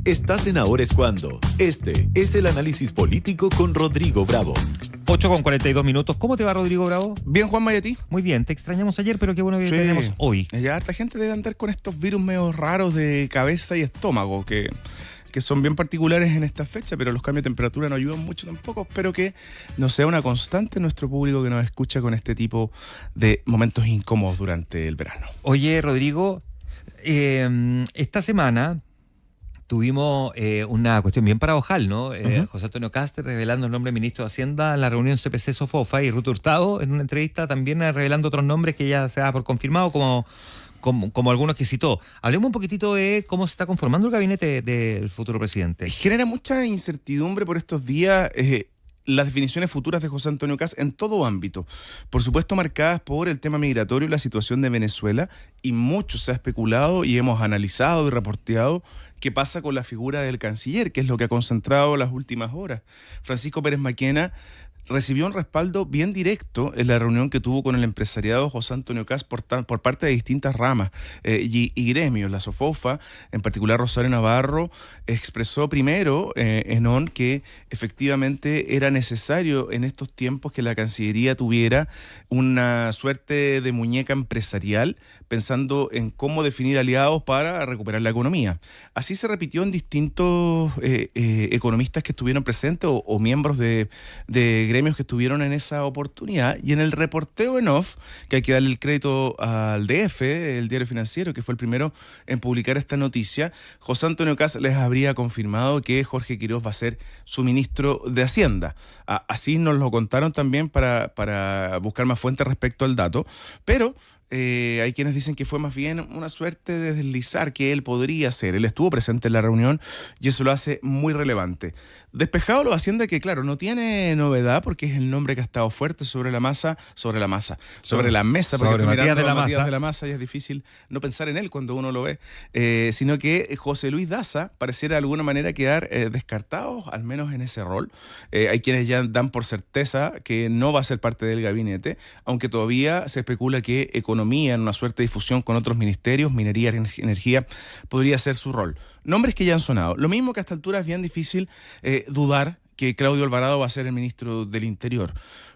Estás en Ahora es Cuando. Este es el análisis político con Rodrigo Bravo. 8:42. ¿Cómo te va, Rodrigo Bravo? Bien, Juanma, ¿y a ti? Muy bien, te extrañamos ayer, pero qué bueno que tenemos hoy. Ya harta gente debe andar con estos virus medio raros de cabeza y estómago, que son bien particulares en esta fecha, pero los cambios de temperatura no ayudan mucho tampoco. Espero que no sea una constante en nuestro público que nos escucha con este tipo de momentos incómodos durante el verano. Oye, Rodrigo, esta semana tuvimos una cuestión bien paradojal, ¿no? José Antonio Kast revelando el nombre del ministro de Hacienda en la reunión CPC-Sofofa, y Ruth Hurtado en una entrevista también revelando otros nombres que ya se da por confirmado, como algunos que citó. Hablemos un poquitito de cómo se está conformando el gabinete del futuro presidente. Genera mucha incertidumbre por estos días las definiciones futuras de José Antonio Kast en todo ámbito. Por supuesto, marcadas por el tema migratorio y la situación de Venezuela, y mucho se ha especulado y hemos analizado y reporteado qué pasa con la figura del canciller, que es lo que ha concentrado las últimas horas. Francisco Pérez Maquena recibió un respaldo bien directo en la reunión que tuvo con el empresariado José Antonio Kast por parte de distintas ramas y gremios. La Sofofa, en particular Rosario Navarro, expresó primero en ON que efectivamente era necesario en estos tiempos que la Cancillería tuviera una suerte de muñeca empresarial, pensando en cómo definir aliados para recuperar la economía. Así se repitió en distintos economistas que estuvieron presentes o miembros de gremios que estuvieron en esa oportunidad, y en el reporteo en off, que hay que darle el crédito al DF, el diario financiero, que fue el primero en publicar esta noticia, José Antonio Kast les habría confirmado que Jorge Quiroz va a ser su ministro de Hacienda. Así nos lo contaron también para buscar más fuentes respecto al dato, pero hay quienes dicen que fue más bien una suerte de deslizar que él podría ser. Él estuvo presente en la reunión y eso lo hace muy relevante. Despejado lo de Hacienda, que claro, no tiene novedad porque es el nombre que ha estado fuerte sobre la mesa, sobre la mesa, porque estoy mirando a Matías de la Maza y es difícil no pensar en él cuando uno lo ve, sino que José Luis Daza pareciera de alguna manera quedar descartado, al menos en ese rol. Hay quienes ya dan por certeza que no va a ser parte del gabinete, aunque todavía se especula que economía, en una suerte de difusión con otros ministerios, minería, energía, podría ser su rol. Nombres que ya han sonado. Lo mismo que a esta altura es bien difícil dudar que Claudio Alvarado va a ser el ministro del Interior,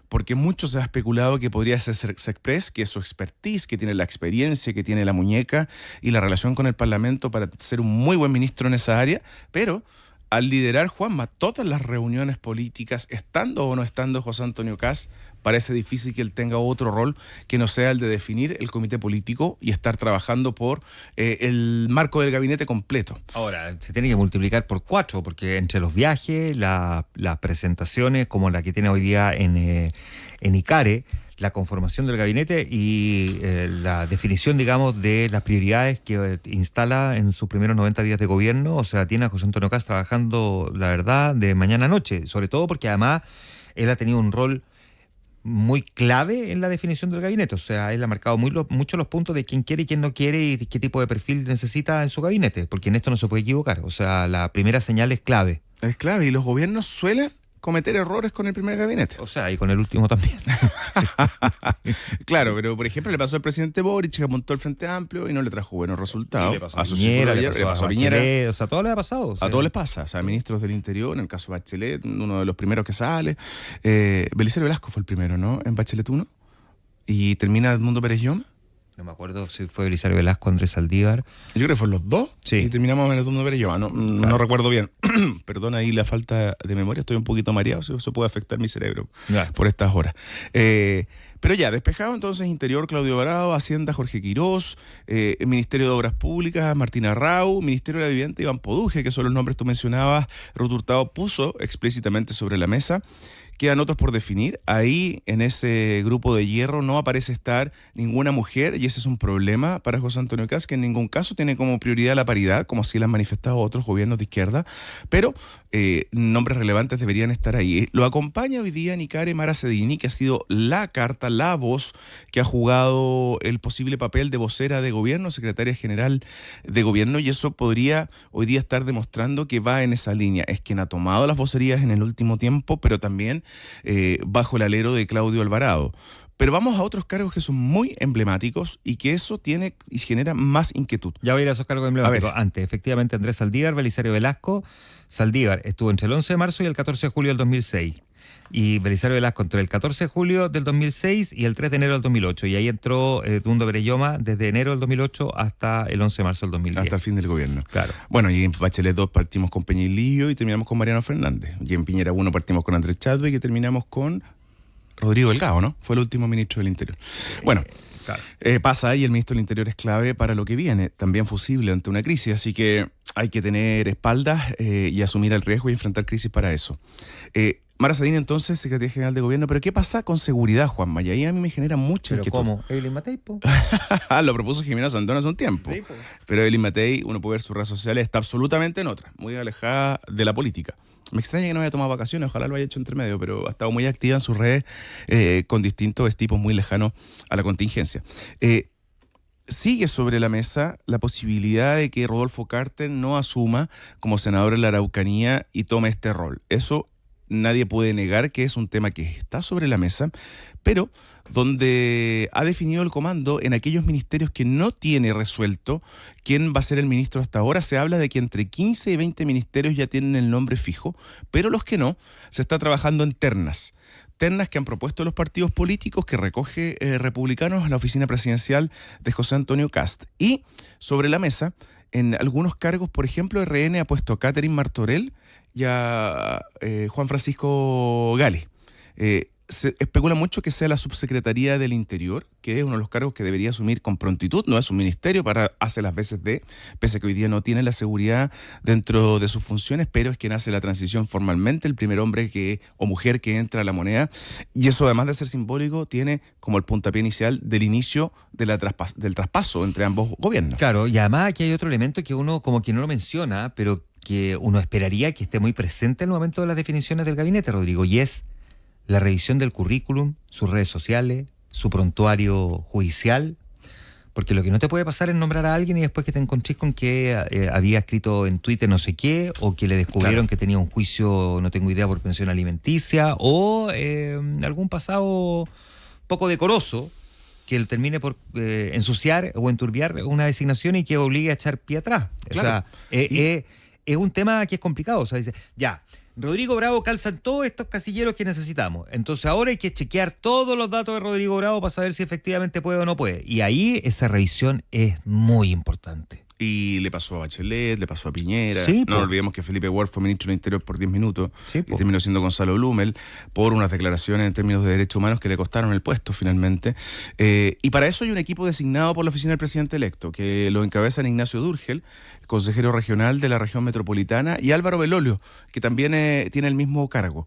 porque mucho se ha especulado que podría ser Sexpress, que es su expertise, que tiene la experiencia, que tiene la muñeca y la relación con el Parlamento para ser un muy buen ministro en esa área, pero al liderar, Juanma, todas las reuniones políticas, estando o no estando José Antonio Kast, parece difícil que él tenga otro rol que no sea el de definir el comité político y estar trabajando por el marco del gabinete completo. Ahora, se tiene que multiplicar por 4, porque entre los viajes, las presentaciones, como la que tiene hoy día en ICARE, la conformación del gabinete y la definición, digamos, de las prioridades que instala en sus primeros 90 días de gobierno. O sea, tiene a José Antonio Kast trabajando, la verdad, de mañana a noche, sobre todo porque además él ha tenido un rol muy clave en la definición del gabinete. O sea, él ha marcado mucho los puntos de quién quiere y quién no quiere y qué tipo de perfil necesita en su gabinete, porque en esto no se puede equivocar. O sea, la primera señal es clave. Es clave, y los gobiernos suelen cometer errores con el primer gabinete. O sea, y con el último también. Claro, pero por ejemplo le pasó al presidente Boric, que apuntó al Frente Amplio y no le trajo buenos resultados. Le pasó a Piñera, le pasó a Piñera. O sea, a todos les ha pasado. O sea, a todos les pasa. O sea, ministros del Interior, en el caso de Bachelet, uno de los primeros que sale. Belisario Velasco fue el primero, ¿no? En Bachelet 1. Y termina Edmundo Pérez Lloma. No me acuerdo si fue Belisario Velasco, Andrés Saldívar. Yo creo que fueron los dos. Sí. Y terminamos en Edmundo Pérez Lloma. No recuerdo bien. Perdón ahí la falta de memoria. Estoy un poquito mareado. Eso puede afectar mi cerebro por estas horas. Pero ya, despejado entonces Interior, Claudio Alvarado, Hacienda, Jorge Quiroz, Ministerio de Obras Públicas, Martina Rau, Ministerio de la Vivienda, Iván Poduje, que son los nombres que tú mencionabas. Ruth Hurtado puso explícitamente sobre la mesa. Quedan otros por definir. Ahí, en ese grupo de hierro, no aparece estar ninguna mujer, y ese es un problema para José Antonio Kast, que en ningún caso tiene como prioridad la paridad, como así lo han manifestado otros gobiernos de izquierda, pero nombres relevantes deberían estar ahí. Lo acompaña hoy día Nicare Mara Cedini, que ha sido la carta, la voz que ha jugado el posible papel de vocera de gobierno, secretaria general de gobierno, y eso podría hoy día estar demostrando que va en esa línea. Es quien ha tomado las vocerías en el último tiempo, pero también bajo el alero de Claudio Alvarado. Pero vamos a otros cargos que son muy emblemáticos y que eso tiene y genera más inquietud. Ya voy a ir a esos cargos emblemáticos. Antes, efectivamente, Andrés Saldívar, Belisario Velasco. Saldívar estuvo entre el 11 de marzo y el 14 de julio del 2006. Y Belisario Velasco entre el 14 de julio del 2006 y el 3 de enero del 2008. Y ahí entró Edmundo Perelloma desde enero del 2008 hasta el 11 de marzo del 2010. Hasta el fin del gobierno. Claro. Bueno, y en Bachelet 2 partimos con Peñilillo y terminamos con Mariano Fernández. Y en Piñera 1 partimos con Andrés Chadwick y terminamos con Rodrigo Delgado, ¿no? Fue el último ministro del Interior. Bueno, Claro. Pasa y el ministro del Interior es clave para lo que viene, también fusible ante una crisis, así que hay que tener espaldas y asumir el riesgo y enfrentar crisis para eso. Mara Sadini, entonces, secretaria general de gobierno, pero ¿qué pasa con seguridad, Juanma? Y ahí a mí me genera mucha ¿Pero inquietud. cómo? ¿Evelyn Matei, po? Lo propuso Jimena Santón hace un tiempo. Sí, po. Pero Evelyn Matei, uno puede ver sus redes sociales, está absolutamente en otra, muy alejada de la política. Me extraña que no haya tomado vacaciones, ojalá lo haya hecho entre medio, pero ha estado muy activa en sus redes con distintos tipos muy lejanos a la contingencia. Sigue sobre la mesa la posibilidad de que Rodolfo Carter no asuma como senador en la Araucanía y tome este rol. Eso nadie puede negar que es un tema que está sobre la mesa, pero donde ha definido el comando en aquellos ministerios que no tiene resuelto quién va a ser el ministro hasta ahora. Se habla de que entre 15 y 20 ministerios ya tienen el nombre fijo, pero los que no, se está trabajando en ternas que han propuesto los partidos políticos, que recoge republicanos a la oficina presidencial de José Antonio Kast. Y sobre la mesa, en algunos cargos, por ejemplo, RN ha puesto a Catherine Martorell y a Juan Francisco Gale. Se especula mucho que sea la subsecretaría del Interior, que es uno de los cargos que debería asumir con prontitud, no es un ministerio, hace las veces pese a que hoy día no tiene la seguridad dentro de sus funciones, pero es quien hace la transición formalmente, el primer hombre o mujer que entra a la moneda, y eso, además de ser simbólico, tiene como el puntapié inicial del inicio del traspaso entre ambos gobiernos. Claro, y además aquí hay otro elemento que uno como que no lo menciona, pero que uno esperaría que esté muy presente en el momento de las definiciones del gabinete, Rodrigo, y es la revisión del currículum, sus redes sociales, su prontuario judicial, porque lo que no te puede pasar es nombrar a alguien y después que te encontrés con que había escrito en Twitter no sé qué, o que le descubrieron que tenía un juicio, no tengo idea, por pensión alimenticia, o algún pasado poco decoroso que él termine por ensuciar o enturbiar una designación y que obligue a echar pie atrás. Claro. O sea, es un tema que es complicado. O sea, dice, ya, Rodrigo Bravo calza en todos estos casilleros que necesitamos. Entonces ahora hay que chequear todos los datos de Rodrigo Bravo para saber si efectivamente puede o no puede. Y ahí esa revisión es muy importante. Y le pasó a Bachelet, le pasó a Piñera. Sí, no olvidemos que Felipe Ward fue ministro del Interior por 10 minutos Sí, y terminó siendo Gonzalo Blumel por unas declaraciones en términos de derechos humanos que le costaron el puesto finalmente. Y para eso hay un equipo designado por la oficina del presidente electo, que lo encabezan Ignacio Durgel, consejero regional de la región metropolitana, y Álvaro Belolio, que también tiene el mismo cargo.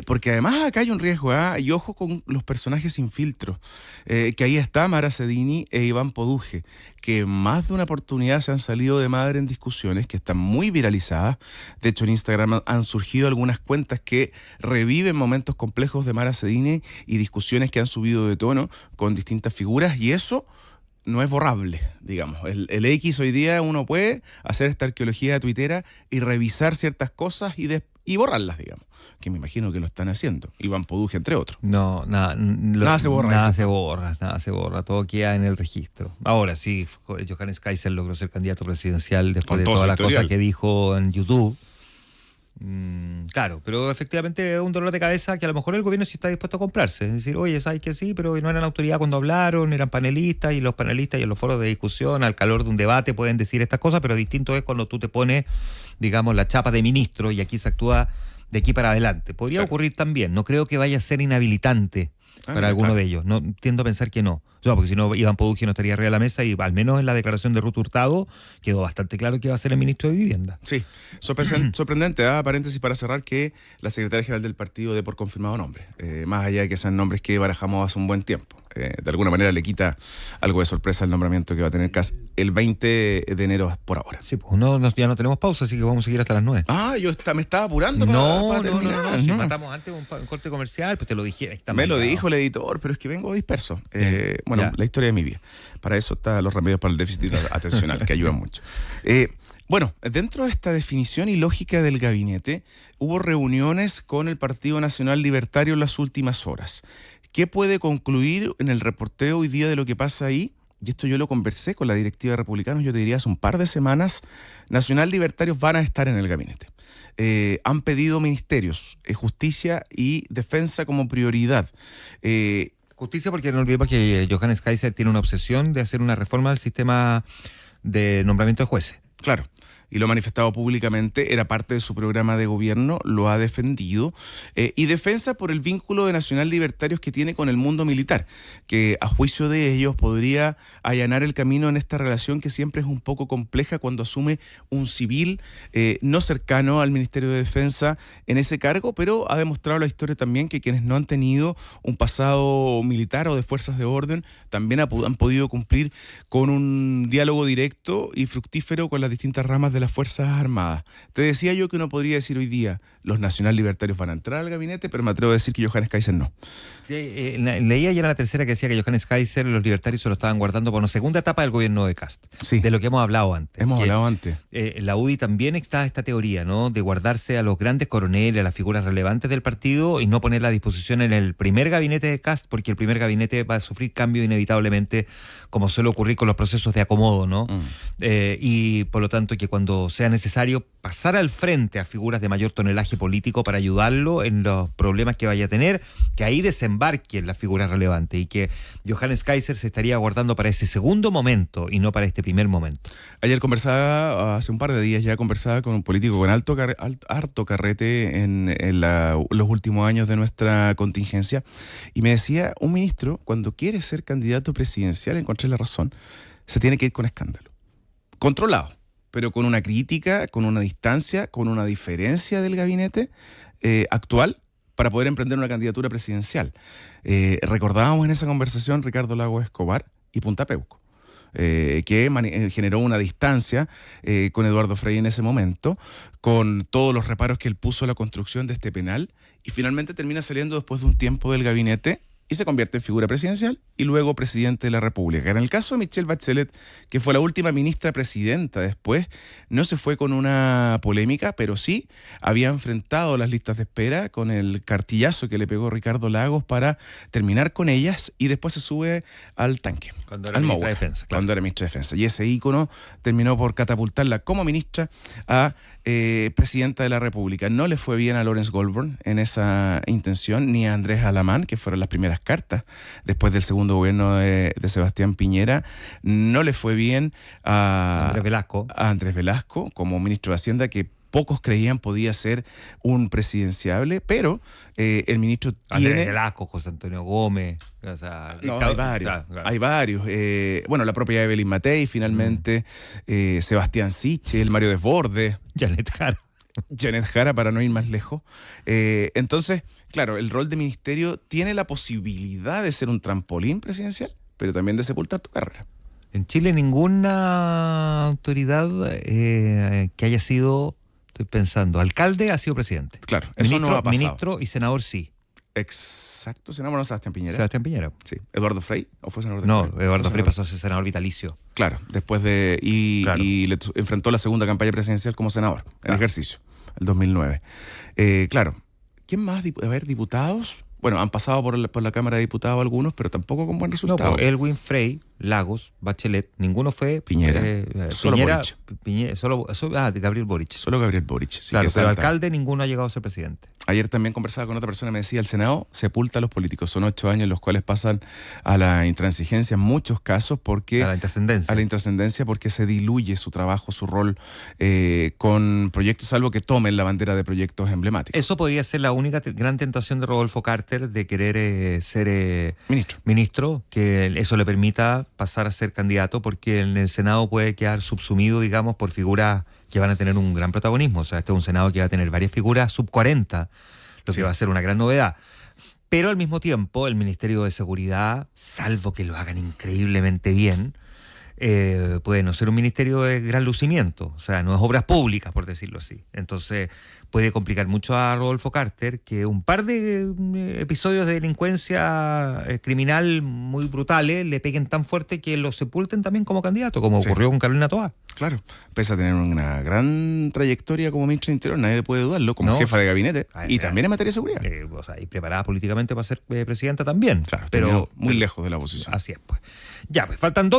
Porque además acá hay un riesgo, y ojo con los personajes sin filtro, que ahí está Mara Sedini e Iván Poduje, que más de una oportunidad se han salido de madre en discusiones que están muy viralizadas. De hecho, en Instagram han surgido algunas cuentas que reviven momentos complejos de Mara Sedini y discusiones que han subido de tono con distintas figuras, y eso no es borrable, digamos. El X hoy día uno puede hacer esta arqueología tuitera y revisar ciertas cosas y borrarlas, digamos. Que me imagino que lo están haciendo. Iván Poduje, entre otros. No, nada se borra. Nada se borra. Todo queda en el registro. Ahora sí, Johannes Kaiser logró ser candidato presidencial después de todas las cosas que dijo en YouTube. Claro, pero efectivamente es un dolor de cabeza que a lo mejor el gobierno sí está dispuesto a comprarse. Es decir, oye, sabes que sí, pero no eran autoridad cuando hablaron, eran panelistas, y los panelistas y en los foros de discusión, al calor de un debate, pueden decir estas cosas, pero distinto es cuando tú te pones, digamos, la chapa de ministro y aquí se actúa de aquí para adelante. Podría ocurrir también, no creo que vaya a ser inhabilitante para alguno de ellos. No tiendo a pensar que no. O sea, porque si no, Iván Poduje no estaría arriba de la mesa, y al menos en la declaración de Ruth Hurtado quedó bastante claro que va a ser el ministro de Vivienda. Sí, sorprendente, paréntesis para cerrar, que la secretaria general del partido dé por confirmado nombre, más allá de que sean nombres que barajamos hace un buen tiempo. De alguna manera le quita algo de sorpresa el nombramiento que va a tener Kast el 20 de enero por ahora. Sí, pues ya no tenemos pausa, así que vamos a seguir hasta las 9. Me estaba apurando para terminar. Si matamos antes un corte comercial, pues te lo dije. Me lo dijo el editor, pero es que vengo disperso. La historia de mi vida. Para eso están los remedios para el déficit atencional, que ayudan mucho. Bueno, dentro de esta definición y lógica del gabinete, hubo reuniones con el Partido Nacional Libertario en las últimas horas. ¿Qué puede concluir en el reporteo hoy día de lo que pasa ahí? Y esto yo lo conversé con la directiva de Republicanos, yo te diría hace un par de semanas. Nacional Libertarios van a estar en el gabinete. Han pedido ministerios, justicia y defensa como prioridad. Justicia, porque no olvidemos que Johannes Kaiser tiene una obsesión de hacer una reforma del sistema de nombramiento de jueces. Claro. Y lo ha manifestado públicamente, era parte de su programa de gobierno, lo ha defendido, y defensa por el vínculo de Nacional Libertarios que tiene con el mundo militar, que a juicio de ellos podría allanar el camino en esta relación que siempre es un poco compleja cuando asume un civil no cercano al Ministerio de Defensa en ese cargo, pero ha demostrado la historia también que quienes no han tenido un pasado militar o de fuerzas de orden también han podido cumplir con un diálogo directo y fructífero con las distintas ramas de las Fuerzas Armadas. Te decía yo que uno podría decir hoy día los nacional libertarios van a entrar al gabinete, pero me atrevo a decir que Johannes Kaiser no. Leía ayer la tercera que decía que Johannes Kaiser, los libertarios se lo estaban guardando para una segunda etapa del gobierno de Kast. Sí. De lo que hemos hablado antes. La UDI también está esta teoría, ¿no? De guardarse a los grandes coroneles, a las figuras relevantes del partido y no ponerla a disposición en el primer gabinete de Kast, porque el primer gabinete va a sufrir cambio inevitablemente, como suele ocurrir con los procesos de acomodo, ¿no? Y por lo tanto que cuando sea necesario pasar al frente a figuras de mayor tonelaje político para ayudarlo en los problemas que vaya a tener, que ahí desembarquen las figuras relevantes y que Johannes Kaiser se estaría guardando para ese segundo momento y no para este primer momento. Ayer conversaba, hace un par de días ya conversaba con un político con harto carrete en los últimos años de nuestra contingencia y me decía, un ministro cuando quiere ser candidato presidencial, encontré la razón, se tiene que ir con escándalo. Controlado, pero con una crítica, con una distancia, con una diferencia del gabinete actual para poder emprender una candidatura presidencial. Recordábamos en esa conversación Ricardo Lagos Escobar y Punta Peuco, que generó una distancia con Eduardo Frei en ese momento, con todos los reparos que él puso a la construcción de este penal, y finalmente termina saliendo después de un tiempo del gabinete y se convierte en figura presidencial y luego presidente de la República. En el caso de Michelle Bachelet, que fue la última ministra presidenta después, no se fue con una polémica, pero sí había enfrentado las listas de espera con el cartillazo que le pegó Ricardo Lagos para terminar con ellas y después se sube al tanque. Cuando era ministra de Defensa. Claro. Cuando era ministra de Defensa. Y ese ícono terminó por catapultarla como ministra a presidenta de la República. No le fue bien a Lawrence Goldburn en esa intención, ni a Andrés Alamán, que fueron las primeras cartas después del segundo gobierno de Sebastián Piñera. No le fue bien a Andrés Velasco como ministro de Hacienda, que pocos creían podía ser un presidenciable, pero el ministro Andrés tiene... Velasco, José Antonio Gómez... O sea, hay varios. Claro. Hay varios. Bueno, la propia Evelyn Matei, finalmente, Sebastián Sichel, Mario Desbordes. Janet Jara, para no ir más lejos. Entonces, claro, el rol de ministerio tiene la posibilidad de ser un trampolín presidencial, pero también de sepultar tu carrera. En Chile ninguna autoridad que haya sido, estoy pensando, alcalde ha sido presidente. Claro, eso no ha pasado. Ministro y senador sí. Exacto, senador no Sebastián Piñera. Sebastián Piñera. Sí. ¿Eduardo Frei? ¿O fue senador de No, Frei? Eduardo Frei pasó a ser senador vitalicio. Claro, después de... Y le enfrentó la segunda campaña presidencial como senador, en ejercicio, el 2009. Claro, ¿quién más? A ver, diputados. Bueno, han pasado por la Cámara de Diputados algunos, pero tampoco con buen resultado. No, Elwin, Frei, Lagos, Bachelet, ninguno fue... Piñera. Solo Piñera, Boric. Gabriel Boric. Solo Gabriel Boric. Sí, claro, pero alcalde ninguno ha llegado a ser presidente. Ayer también conversaba con otra persona, me decía, el Senado sepulta a los políticos. Son 8 años los cuales pasan a la intransigencia en muchos casos porque... A la intrascendencia. A la intrascendencia porque se diluye su trabajo, su rol con proyectos, salvo que tomen la bandera de proyectos emblemáticos. Eso podría ser la única gran tentación de Rodolfo Carter de querer ser ministro, que eso le permita pasar a ser candidato, porque en el Senado puede quedar subsumido, digamos, por figuras que van a tener un gran protagonismo. O sea, este es un Senado que va a tener varias figuras sub 40, lo que va a ser una gran novedad. Pero al mismo tiempo, el Ministerio de Seguridad, salvo que lo hagan increíblemente bien, puede no ser un ministerio de gran lucimiento, o sea, no es obras públicas, por decirlo así. Entonces puede complicar mucho a Rodolfo Carter que un par de episodios de delincuencia criminal muy brutales le peguen tan fuerte que lo sepulten también como candidato, como ocurrió con Carolina Toá. Claro, pese a tener una gran trayectoria como ministra del Interior, nadie puede dudarlo, como jefa de gabinete y también en materia de seguridad. O sea, y preparada políticamente para ser presidenta también. Claro, pero muy lejos de la oposición. Así es, pues. Ya, pues faltan 2 minutos.